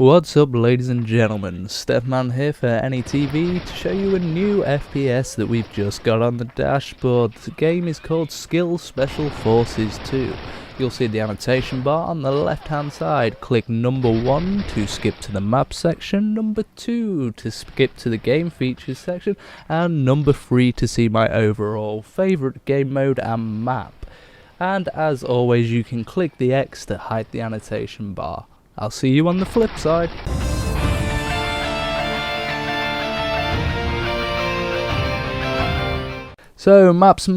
What's up, ladies and gentlemen? Stepman here for any.TV to show you a new FPS that we've just got on the dashboard. The game is called Skill Special Forces 2. You'll see the annotation bar on the left hand side. Click number 1 to skip to the map section, number 2 to skip to the game features section, and number 3 to see my overall favourite game mode and map. And as always, you can click the X to hide the annotation bar. I'll see you on the flip side. So maps, you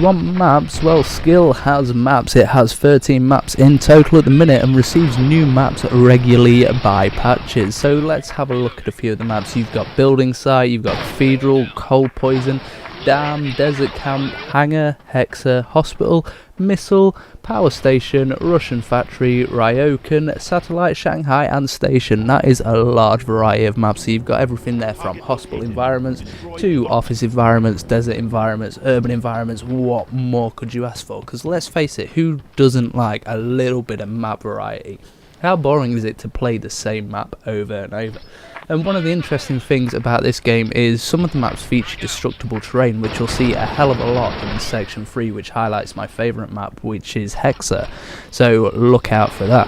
want maps? Well, Skill has maps. It has 13 maps in total at the minute and receives new maps regularly by patches. So let's have a look at a few of the maps. You've got Building Site, you've got Cathedral, Cold Poison, Dam, Desert Camp, Hangar, Hexa, Hospital, Missile, Power Station, Russian Factory, Ryokan, Satellite, Shanghai and Station. That is a large variety of maps, so you've got everything there from hospital environments to office environments, desert environments, urban environments. What more could you ask for? Because let's face it, who doesn't like a little bit of map variety? How boring is it to play the same map over and over? And one of the interesting things about this game is some of the maps feature destructible terrain, which you'll see a hell of a lot in section 3, which highlights my favourite map, which is Hexa. So look out for that.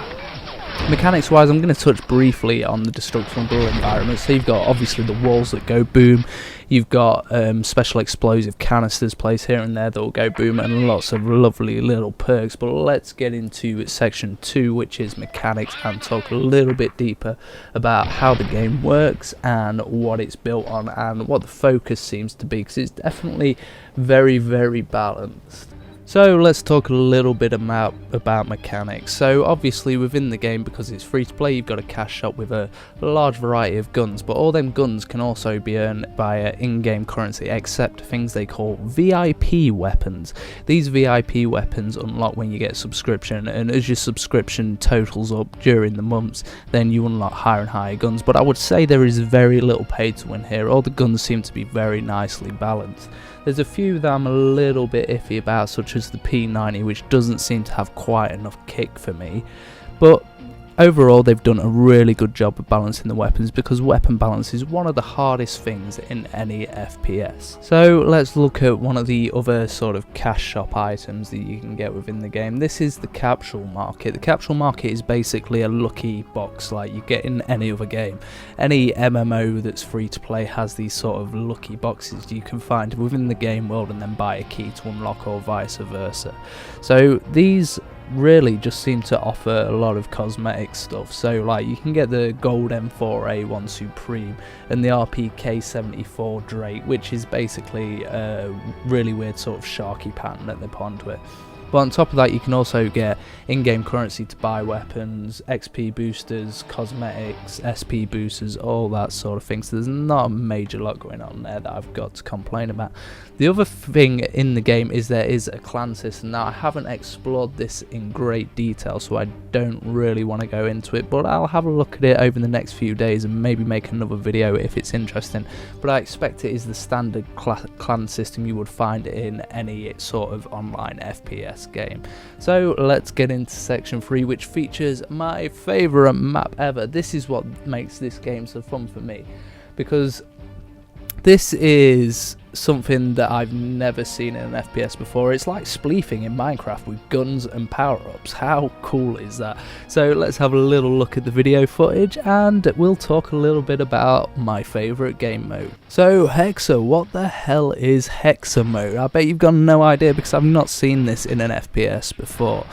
Mechanics wise, I'm going to touch briefly on the destructible environment. So you've got obviously the walls that go boom, you've got special explosive canisters placed here and there that will go boom, and lots of lovely little perks. But let's get into section 2, which is mechanics, and talk a little bit deeper about how the game works and what it's built on and what the focus seems to be, because it's definitely very, very balanced. So let's talk a little bit about mechanics. So obviously within the game, because it's free to play, you've got a cash shop with a large variety of guns, but all them guns can also be earned via in-game currency, except things they call VIP weapons. These VIP weapons unlock when you get a subscription, and as your subscription totals up during the months, then you unlock higher and higher guns. But I would say there is very little pay to win here. All the guns seem to be very nicely balanced. There's a few that I'm a little bit iffy about, such as the P90, which doesn't seem to have quite enough kick for me, but overall they've done a really good job of balancing the weapons, because weapon balance is one of the hardest things in any FPS. So let's look at one of the other sort of cash shop items that you can get within the game. This is the capsule market. The capsule market is basically a lucky box like you get in any other game. Any MMO that's free to play has these sort of lucky boxes you can find within the game world and then buy a key to unlock, or vice versa. So these really just seem to offer a lot of cosmetic stuff. So like you can get the gold M4A1 Supreme and the RPK74 Drake, which is basically a really weird sort of sharky pattern at the put onto it. But on top of that, you can also get in-game currency to buy weapons, XP boosters, cosmetics, SP boosters, all that sort of thing. So there's not a major lot going on there that I've got to complain about. The other thing in the game is there is a clan system. Now, I haven't explored this in great detail, so I don't really want to go into it, but I'll have a look at it over the next few days and maybe make another video if it's interesting. But I expect it is the standard clan system you would find in any sort of online FPS game. So let's get into section 3, which features my favourite map ever. This is what makes this game so fun for me, because this is something that I've never seen in an FPS before. It's like spleefing in Minecraft with guns and power-ups. How cool is that? So let's have a little look at the video footage and we'll talk a little bit about my favourite game mode. So Hexa, what the hell is Hexa mode? I bet you've got no idea, because I've not seen this in an FPS before.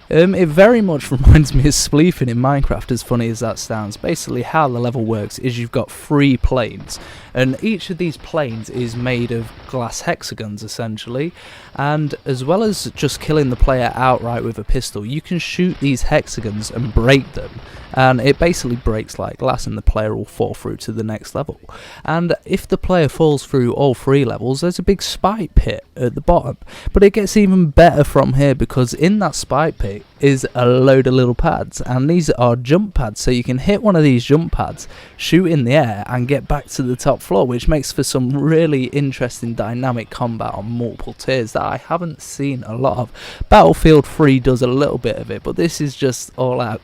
It very much reminds me of spleefing in Minecraft, as funny as that sounds. Basically how the level works is you've got 3 planes, and each of these planes is made of glass hexagons essentially, and as well as just killing the player outright with a pistol, you can shoot these hexagons and break them, and it basically breaks like glass and the player will fall through to the next level. And if the player falls through all 3 levels, there's a big spike pit at the bottom, but it gets even better from here, because in that spike pit is a load of little pads, and these are jump pads, so you can hit one of these jump pads, shoot in the air and get back to the top floor, which makes for some really interesting dynamic combat on multiple tiers that I haven't seen a lot of. Battlefield 3 does a little bit of it, but this is just all out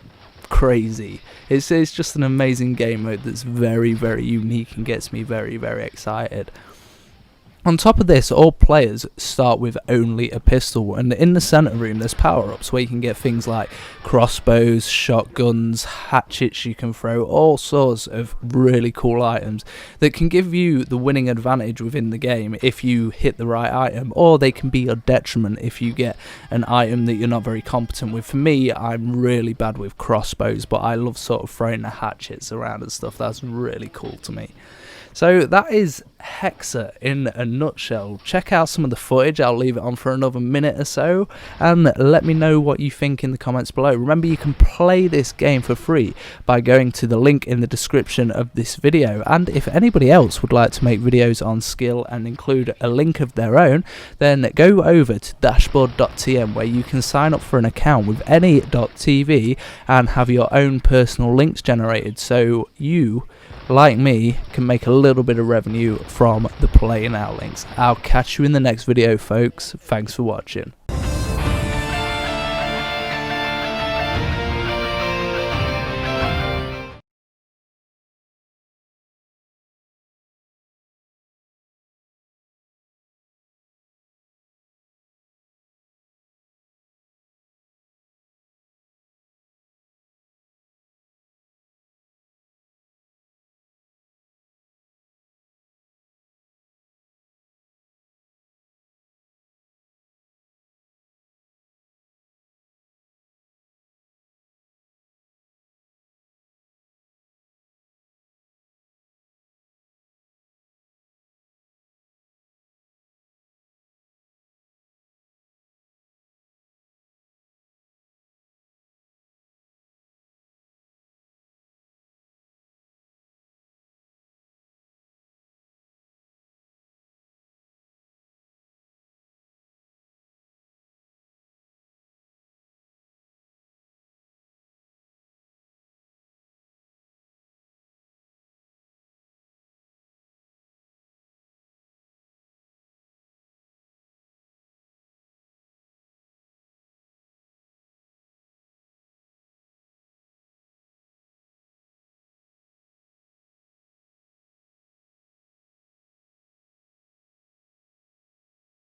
crazy. It's just an amazing game mode that's very, very unique and gets me very, very excited. On top of this, all players start with only a pistol, and in the centre room there's power-ups where you can get things like crossbows, shotguns, hatchets you can throw, all sorts of really cool items that can give you the winning advantage within the game if you hit the right item, or they can be your detriment if you get an item that you're not very competent with. For me, I'm really bad with crossbows, but I love sort of throwing the hatchets around and stuff. That's really cool to me. So that is Hexa in a nutshell. Check out some of the footage. I'll leave it on for another minute or so, and let me know what you think in the comments below. Remember, you can play this game for free by going to the link in the description of this video, and if anybody else would like to make videos on skill and include a link of their own, then go over to dashboard.tm where you can sign up for an account with any.TV and have your own personal links generated, so you, like me, can make a little bit of revenue from the play now links. I'll catch you in the next video, folks. Thanks for watching.